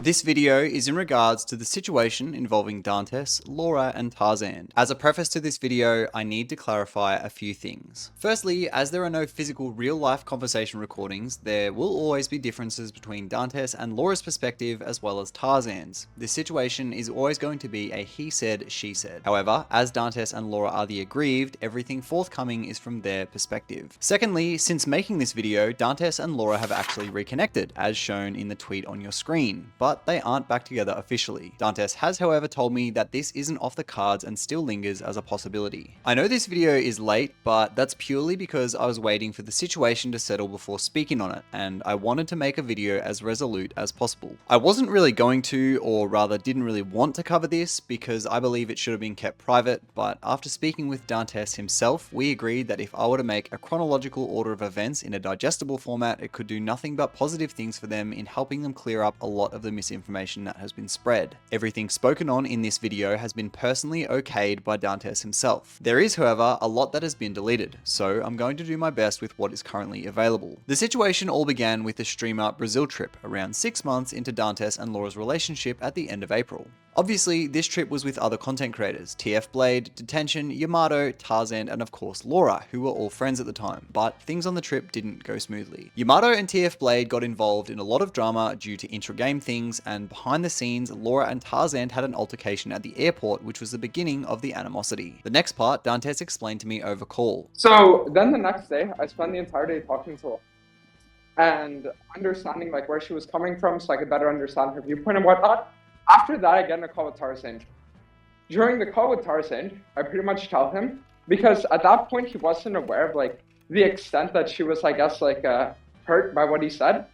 This video is in regards to the situation involving Dantes, Laura, and Tarzaned. As a preface to this video, I need to clarify a few things. Firstly, as there are no physical real-life conversation recordings, there will always be differences between Dantes and Laura's perspective as well as Tarzand's. This situation is always going to be a he said, she said. However, as Dantes and Laura are the aggrieved, everything forthcoming is from their perspective. Secondly, since making this video, Dantes and Laura have actually reconnected, as shown in the tweet on your screen, but they aren't back together officially. Dantes has, however, told me that this isn't off the cards and still lingers as a possibility. I know this video is late, but that's purely because I was waiting for the situation to settle before speaking on it, and I wanted to make a video as resolute as possible. I wasn't really going to, or rather didn't really want to cover this because I believe it should have been kept private, but after speaking with Dantes himself, we agreed that if I were to make a chronological order of events in a digestible format, it could do nothing but positive things for them in helping them clear up a lot of the misinformation that has been spread. Everything spoken on in this video has been personally okayed by Dantes himself. There is, however, a lot that has been deleted, so I'm going to do my best with what is currently available. The situation all began with the streamer Brazil trip, around 6 months into Dantes and Laura's relationship at the end of April. Obviously, this trip was with other content creators, TF Blade, Detention, Yamato, Tarzaned, and of course Laura, who were all friends at the time, but things on the trip didn't go smoothly. Yamato and TF Blade got involved in a lot of drama due to intra-game things, and behind the scenes, Laura and Tarzaned had an altercation at the airport, which was the beginning of the animosity. The next part, Dantes explained to me over call. So then the next day, I spent the entire day talking to her and understanding like where she was coming from so I could better understand her viewpoint and whatnot. After that, I get in a call with Tarzaned. During the call with Tarzaned, I pretty much tell him, because at that point he wasn't aware of like the extent that she was, I guess, like hurt by what he said.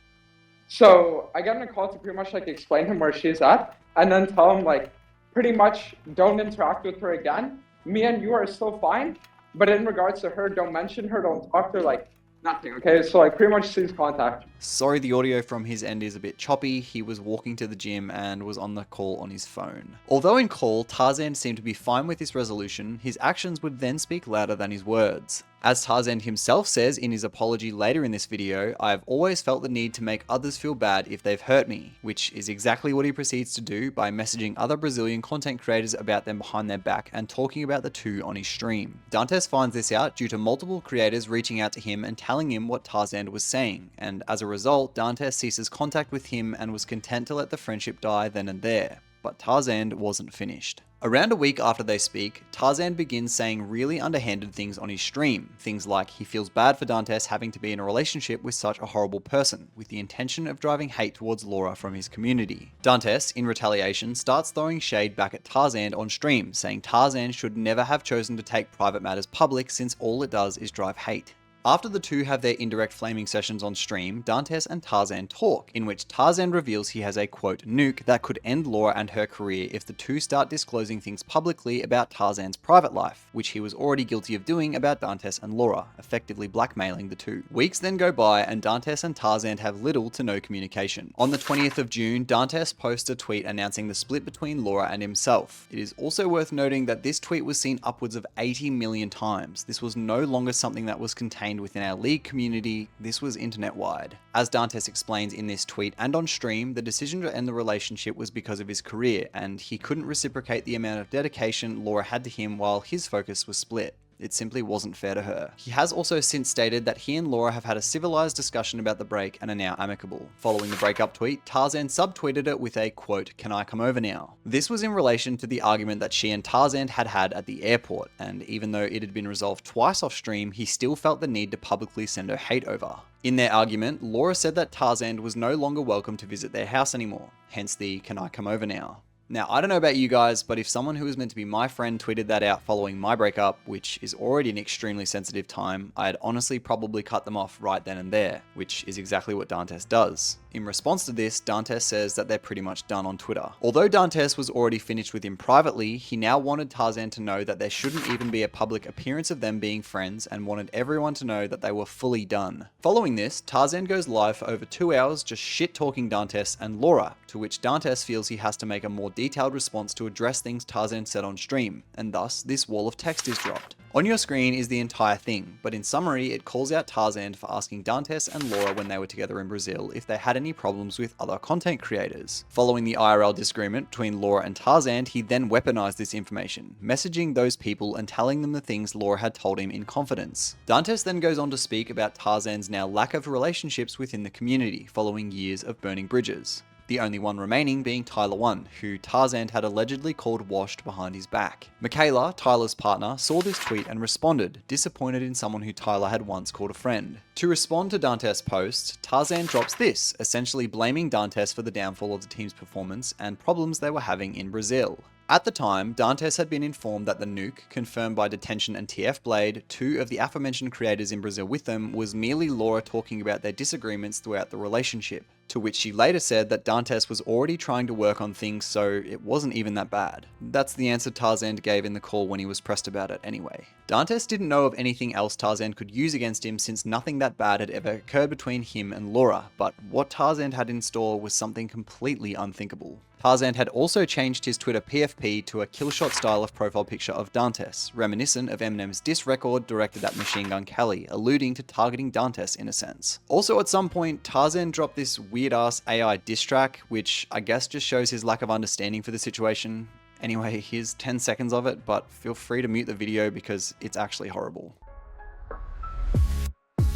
So I get in a call to pretty much like explain him where she's at, and then tell him like pretty much don't interact with her again. Me and you are still fine, but in regards to her, don't mention her, don't talk to her, like nothing, okay? So like pretty much cease contact. Sorry, the audio from his end is a bit choppy. He was walking to the gym and was on the call on his phone. Although in call, Tarzaned seemed to be fine with this resolution, his actions would then speak louder than his words. As Tarzaned himself says in his apology later in this video, I've always felt the need to make others feel bad if they've hurt me, which is exactly what he proceeds to do by messaging other Brazilian content creators about them behind their back and talking about the two on his stream. Dantes finds this out due to multiple creators reaching out to him and telling him what Tarzaned was saying, and as a result, Dantes ceases contact with him and was content to let the friendship die then and there. But Tarzaned wasn't finished. Around a week after they speak, Tarzaned begins saying really underhanded things on his stream. Things like he feels bad for Dantes having to be in a relationship with such a horrible person, with the intention of driving hate towards Laura from his community. Dantes, in retaliation, starts throwing shade back at Tarzaned on stream, saying Tarzaned should never have chosen to take private matters public since all it does is drive hate. After the two have their indirect flaming sessions on stream, Dantes and Tarzaned talk, in which Tarzaned reveals he has a quote nuke that could end Laura and her career if the two start disclosing things publicly about Tarzand's private life, which he was already guilty of doing about Dantes and Laura, effectively blackmailing the two. Weeks then go by and Dantes and Tarzaned have little to no communication. On the 20th of June, Dantes posts a tweet announcing the split between Laura and himself. It is also worth noting that this tweet was seen upwards of 80 million times. This was no longer something that was contained within our league community, this was internet-wide. As Dantes explains in this tweet and on stream, the decision to end the relationship was because of his career, and he couldn't reciprocate the amount of dedication Laura had to him while his focus was split. It simply wasn't fair to her. He has also since stated that he and Laura have had a civilized discussion about the break and are now amicable. Following the breakup tweet, Tarzaned subtweeted it with a quote, "Can I come over now?" This was in relation to the argument that she and Tarzaned had at the airport, and even though it had been resolved twice off stream, he still felt the need to publicly send her hate over. In their argument, Laura said that Tarzaned was no longer welcome to visit their house anymore, hence the "Can I come over now?" Now, I don't know about you guys, but if someone who was meant to be my friend tweeted that out following my breakup, which is already an extremely sensitive time, I'd honestly probably cut them off right then and there, which is exactly what Dantes does. In response to this, Dantes says that they're pretty much done on Twitter. Although Dantes was already finished with him privately, he now wanted Tarzaned to know that there shouldn't even be a public appearance of them being friends and wanted everyone to know that they were fully done. Following this, Tarzaned goes live for over 2 hours just shit-talking Dantes and Laura, to which Dantes feels he has to make a more detailed response to address things Tarzaned said on stream, and thus this wall of text is dropped. On your screen is the entire thing, but in summary, it calls out Tarzaned for asking Dantes and Laura when they were together in Brazil if they had any problems with other content creators. Following the IRL disagreement between Laura and Tarzaned, he then weaponized this information, messaging those people and telling them the things Laura had told him in confidence. Dantes then goes on to speak about Tarzaned's now lack of relationships within the community following years of burning bridges. The only one remaining being Tyler 1, who Tarzaned had allegedly called washed behind his back. Michaela, Tyler's partner, saw this tweet and responded, disappointed in someone who Tyler had once called a friend. To respond to Dantes' post, Tarzaned drops this, essentially blaming Dantes for the downfall of the team's performance and problems they were having in Brazil. At the time, Dantes had been informed that the Nuke, confirmed by Detention and TF Blade, two of the aforementioned creators in Brazil with them, was merely Laura talking about their disagreements throughout the relationship, to which she later said that Dantes was already trying to work on things, so it wasn't even that bad. That's the answer Tarzaned gave in the call when he was pressed about it anyway. Dantes didn't know of anything else Tarzaned could use against him since nothing that bad had ever occurred between him and Laura, but what Tarzaned had in store was something completely unthinkable. Tarzaned had also changed his Twitter PFP to a killshot style of profile picture of Dantes, reminiscent of Eminem's diss record directed at Machine Gun Kelly, alluding to targeting Dantes in a sense. Also at some point, Tarzaned dropped this weird ass AI diss track, which I guess just shows his lack of understanding for the situation. Anyway, here's 10 seconds of it, but feel free to mute the video because it's actually horrible.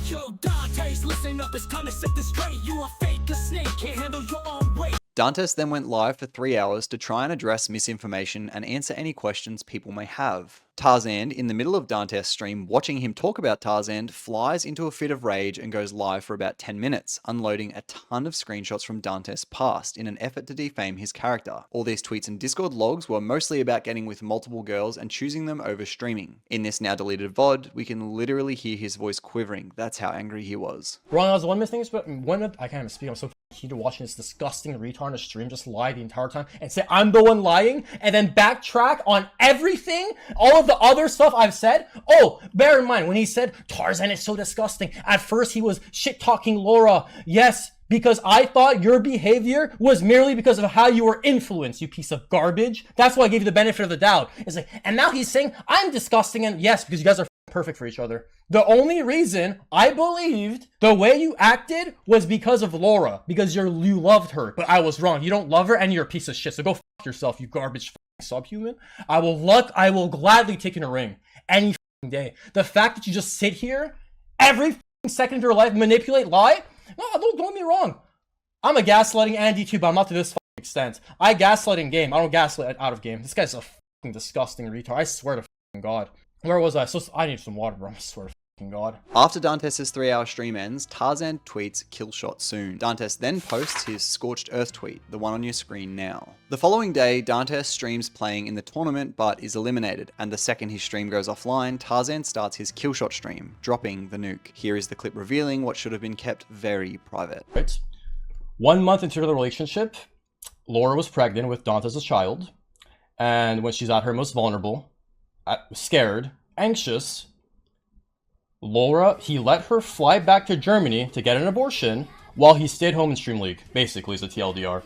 Yo, Dantes, listen up, it's time to set this straight. You are fake, a snake, can't handle your own weight. Dantes then went live for 3 hours to try and address misinformation and answer any questions people may have. Tarzaned, in the middle of Dantes' stream watching him talk about Tarzaned, flies into a fit of rage and goes live for about 10 minutes, unloading a ton of screenshots from Dantes' past in an effort to defame his character. All these tweets and Discord logs were mostly about getting with multiple girls and choosing them over streaming. In this now deleted VOD, we can literally hear his voice quivering. That's how angry he was. Ron, I was one missing, but I can't even speak. I'm so heated watching this disgusting retard on the stream just lie the entire time and say I'm the one lying and then backtrack on everything, all of the other stuff I've said. Oh, bear in mind when he said Tarzan is so disgusting, at first he was shit talking Laura. Yes, because I thought your behavior was merely because of how you were influenced, you piece of garbage. That's why I gave you the benefit of the doubt. It's like, and now he's saying I'm disgusting, and yes, because you guys are perfect for each other. The only reason I believed the way you acted was because of Laura, because you loved her, but I was wrong. You don't love her and you're a piece of shit. So go f yourself, you garbage subhuman. I will gladly take in a ring any day. The fact that you just sit here every second of your life, manipulate, lie. No, don't get me wrong. I'm a gaslighting Andy too, but I'm not to this extent. I gaslight in game. I don't gaslight out of game. This guy's a disgusting retard. I swear to God. Where was I? So I need some water, bro. I swear to God. After Dantes' 3-hour stream ends, Tarzaned tweets "Killshot soon." Dantes then posts his Scorched Earth tweet, the one on your screen now. The following day, Dantes streams playing in the tournament but is eliminated, and the second his stream goes offline, Tarzaned starts his Killshot stream, dropping the nuke. Here is the clip revealing what should have been kept very private. Right. 1 month into the relationship, Laura was pregnant with Dantes' child, and when she's at her most vulnerable, scared, anxious, he let her fly back to Germany to get an abortion while he stayed home in Stream League, basically, is the TLDR.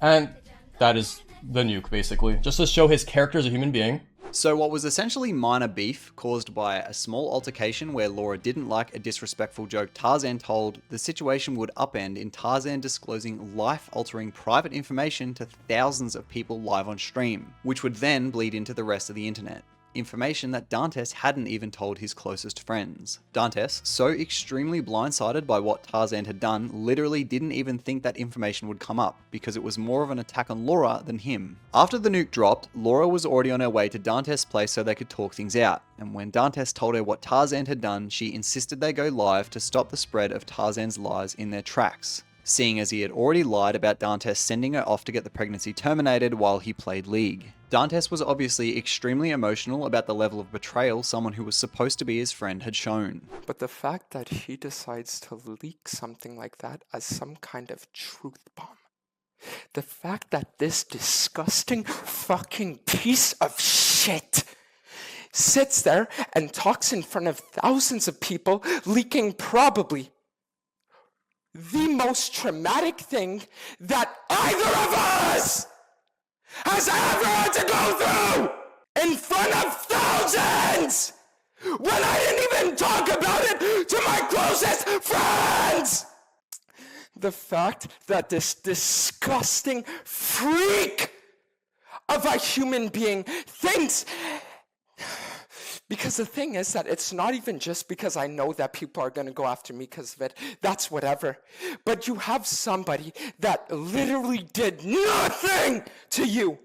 And that is the nuke, basically, just to show his character as a human being. So what was essentially minor beef caused by a small altercation where Laura didn't like a disrespectful joke Tarzan told, the situation would upend in Tarzan disclosing life-altering private information to thousands of people live on stream, which would then bleed into the rest of the internet. Information that Dantes hadn't even told his closest friends. Dantes, so extremely blindsided by what Tarzaned had done, literally didn't even think that information would come up, because it was more of an attack on Laura than him. After the nuke dropped, Laura was already on her way to Dantes' place so they could talk things out, and when Dantes told her what Tarzaned had done, she insisted they go live to stop the spread of Tarzan's lies in their tracks, seeing as he had already lied about Dantes sending her off to get the pregnancy terminated while he played League. Dantes was obviously extremely emotional about the level of betrayal someone who was supposed to be his friend had shown. But the fact that he decides to leak something like that as some kind of truth bomb, the fact that this disgusting fucking piece of shit sits there and talks in front of thousands of people, leaking probably the most traumatic thing that either of us has ever had to go through in front of thousands! when I didn't even talk about it to my closest friends. The fact that this disgusting freak of a human being thinks, because the thing is that it's not even just because I know that people are going to go after me because of it. That's whatever. But you have somebody that literally did nothing to you.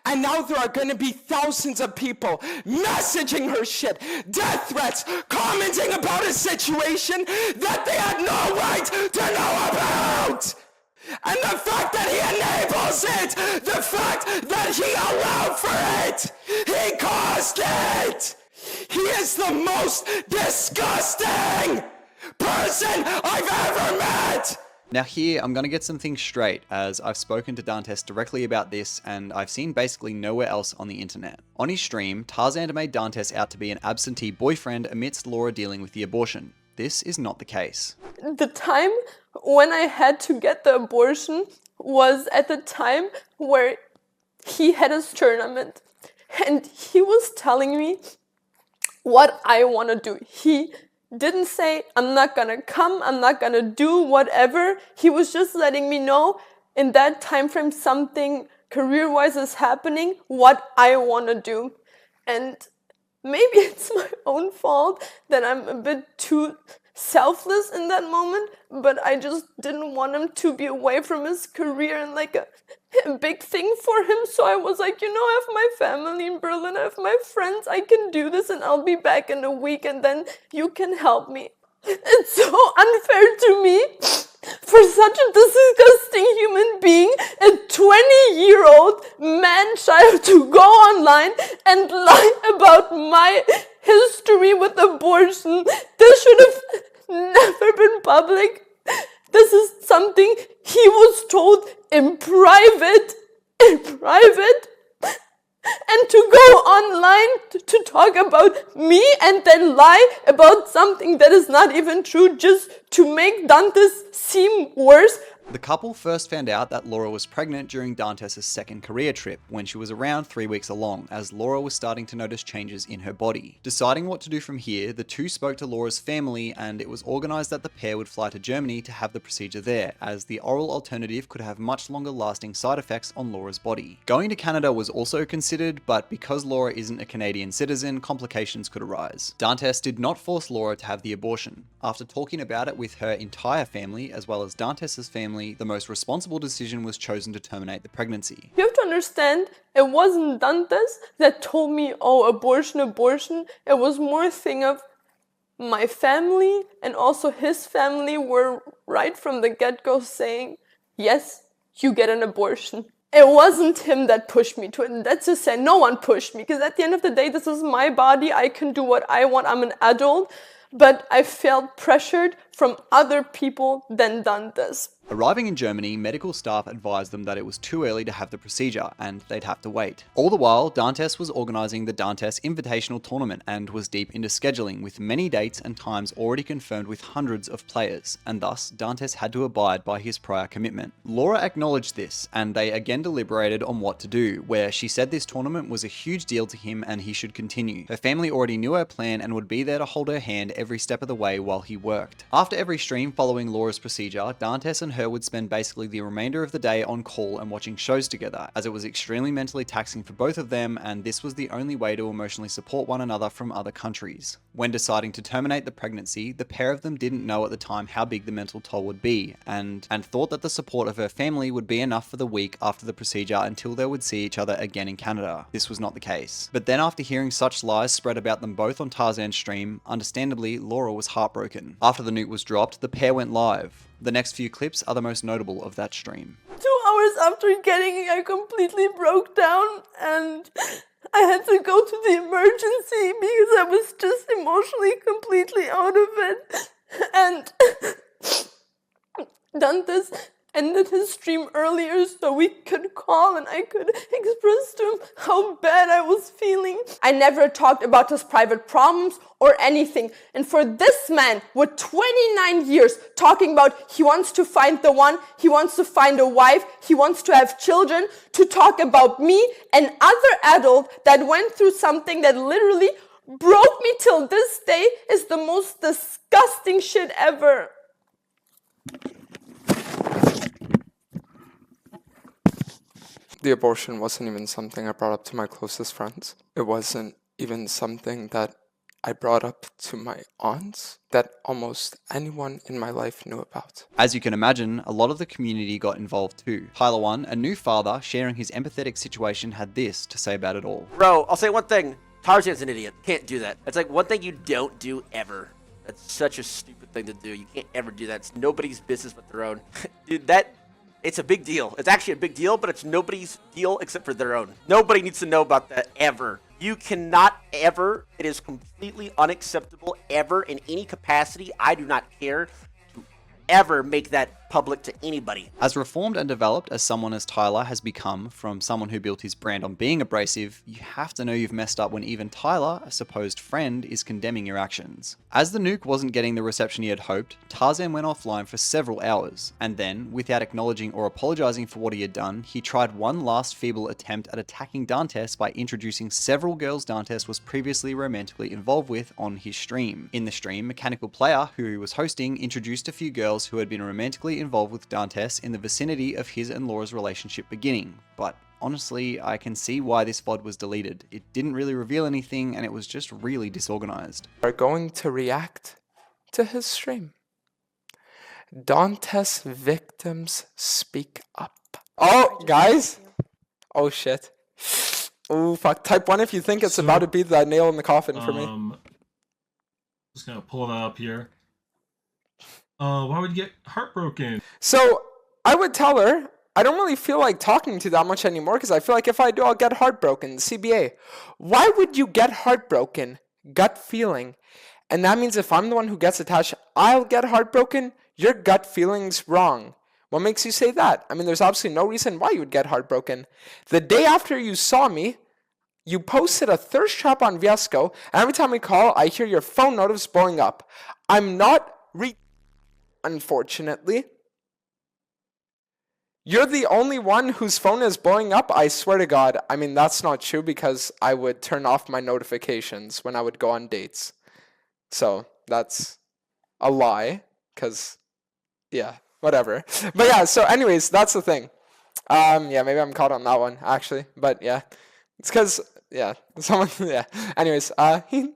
And now there are going to be thousands of people messaging her shit, death threats, commenting about a situation that they had no right to know about. And the fact that he enables it, the fact that he allowed for it, he caused it. He is the most disgusting person I've ever met. Now here, I'm going to get some things straight, as I've spoken to Dantes directly about this, and I've seen basically nowhere else on the internet. On his stream, Tarzaned made Dantes out to be an absentee boyfriend amidst Laura dealing with the abortion. This is not the case. The time when I had to get the abortion was at the time where he had his tournament, and he was telling me what I want to do. He didn't say, I'm not gonna come, I'm not gonna do whatever. He was just letting me know in that time frame something career-wise is happening, what I want to do. And maybe it's my own fault that I'm a bit too selfless in that moment, but I just didn't want him to be away from his career and like a big thing for him. So I was like, I have my family in Berlin, I have my friends, I can do this and I'll be back in a week and then you can help me. It's so unfair to me for such a disgusting human being, a 20-year-old man-child, to go online and lie about my history with abortion. This should have never been public. This is something he was told in private, and to go online to talk about me and then lie about something that is not even true just to make Dantes seem worse. The couple first found out that Laura was pregnant during Dantes' second Korea trip, when she was around 3 weeks along, as Laura was starting to notice changes in her body. Deciding what to do from here, the two spoke to Laura's family, and it was organised that the pair would fly to Germany to have the procedure there, as the oral alternative could have much longer lasting side effects on Laura's body. Going to Canada was also considered, but because Laura isn't a Canadian citizen, complications could arise. Dantes did not force Laura to have the abortion. After talking about it with her entire family, as well as Dantes' family, the most responsible decision was chosen to terminate the pregnancy. You have to understand, it wasn't Dantes that told me, oh, abortion. It was more a thing of my family and also his family were right from the get-go saying, yes, you get an abortion. It wasn't him that pushed me to it. And that's just say, no one pushed me, because at the end of the day, this is my body. I can do what I want. I'm an adult. But I felt pressured from other people than Dantes. Arriving in Germany, medical staff advised them that it was too early to have the procedure and they'd have to wait. All the while, Dantes was organising the Dantes Invitational tournament and was deep into scheduling, with many dates and times already confirmed with hundreds of players, and thus Dantes had to abide by his prior commitment. Laura acknowledged this, and they again deliberated on what to do, where she said this tournament was a huge deal to him and he should continue. Her family already knew her plan and would be there to hold her hand every step of the way while he worked. After every stream following Laura's procedure, Dantes and her would spend basically the remainder of the day on call and watching shows together, as it was extremely mentally taxing for both of them, and this was the only way to emotionally support one another from other countries. When deciding to terminate the pregnancy, the pair of them didn't know at the time how big the mental toll would be, and thought that the support of her family would be enough for the week after the procedure until they would see each other again in Canada. This was not the case. But then after hearing such lies spread about them both on Tarzan's stream, understandably, Laura was heartbroken. After the nuke was dropped, the pair went live. The next few clips are the most notable of that stream. 2 hours after getting it, I completely broke down and I had to go to the emergency because I was just emotionally completely out of it. And Dantes ended his stream earlier so we could call and I could express to him how bad I was feeling. I never talked about his private problems or anything. And for this man with 29 years talking about he wants to find the one, he wants to find a wife, he wants to have children, to talk about me, an other adult that went through something that literally broke me till this day is the most disgusting shit ever. The abortion wasn't even something I brought up to my closest friends. It wasn't even something that I brought up to my aunts that almost anyone in my life knew about. As you can imagine, a lot of the community got involved too. Tyler 1, a new father sharing his empathetic situation, had this to say about it all. Bro, I'll say one thing. Tarzan's an idiot. Can't do that. It's like one thing you don't do ever. That's such a stupid thing to do. You can't ever do that. It's nobody's business but their own. Dude, it's a big deal. It's actually a big deal, but it's nobody's deal except for their own. Nobody needs to know about that ever. You cannot ever. It is completely unacceptable ever in any capacity. I do not care to ever make that public to anybody. As reformed and developed as someone as Tyler has become, from someone who built his brand on being abrasive, you have to know you've messed up when even Tyler, a supposed friend, is condemning your actions. As the nuke wasn't getting the reception he had hoped, Tarzan went offline for several hours, and then, without acknowledging or apologizing for what he had done, he tried one last feeble attempt at attacking Dantes by introducing several girls Dantes was previously romantically involved with on his stream. In the stream, Mechanical Player, who he was hosting, introduced a few girls who had been romantically involved with Dantes in the vicinity of his and Laura's relationship beginning, but honestly, I can see why this VOD was deleted. It didn't really reveal anything and it was just really disorganized. Are going to react to his stream. Dantes victims speak up. Oh, guys. Oh, shit. Oh, fuck. Type 1 if you think it's about to be the nail in the coffin for me. Just gonna pull that up here. Why would you get heartbroken? So, I would tell her, I don't really feel like talking to you that much anymore because I feel like if I do, I'll get heartbroken. CBA. Why would you get heartbroken? Gut feeling. And that means if I'm the one who gets attached, I'll get heartbroken? Your gut feeling's wrong. What makes you say that? I mean, there's absolutely no reason why you would get heartbroken. The day after you saw me, you posted a thirst trap on Viesco, and every time we call, I hear your phone notifications blowing up. I'm not unfortunately. You're the only one whose phone is blowing up, I swear to God. I mean, that's not true because I would turn off my notifications when I would go on dates. So, that's a lie, because, yeah, whatever. But yeah, so anyways, that's the thing. Yeah, maybe I'm caught on that one, actually. But yeah, it's because, yeah, someone, yeah. Anyways,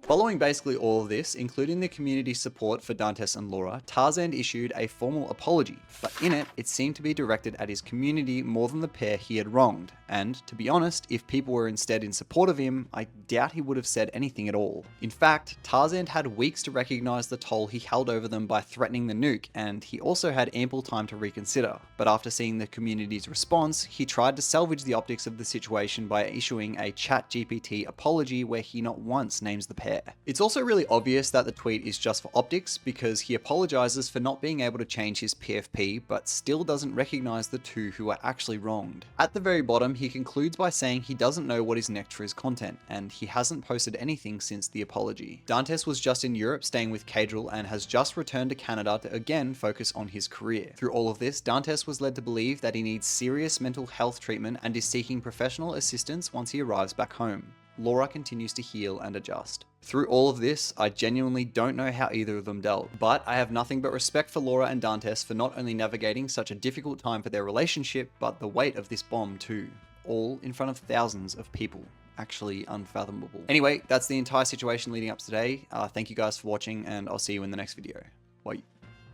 Following basically all of this, including the community support for Dantes and Laura, Tarzan issued a formal apology, but in it, it seemed to be directed at his community more than the pair he had wronged. And to be honest, if people were instead in support of him, I doubt he would have said anything at all. In fact, Tarzan had weeks to recognize the toll he held over them by threatening the nuke, and he also had ample time to reconsider. But after seeing the community's response, he tried to salvage the optics of the situation by issuing a ChatGPT apology where he not once names the pair. It's also really obvious that the tweet is just for optics because he apologizes for not being able to change his PFP, but still doesn't recognize the two who are actually wronged. At the very bottom, he concludes by saying he doesn't know what is next for his content, and he hasn't posted anything since the apology. Dantes was just in Europe staying with Cadril and has just returned to Canada to again focus on his career. Through all of this, Dantes was led to believe that he needs serious mental health treatment and is seeking professional assistance once he arrives back home. Laura continues to heal and adjust. Through all of this, I genuinely don't know how either of them dealt, but I have nothing but respect for Laura and Dantes for not only navigating such a difficult time for their relationship, but the weight of this bomb too. All in front of thousands of people. Actually unfathomable. Anyway, that's the entire situation leading up to today. Thank you guys for watching, and I'll see you in the next video. Bye.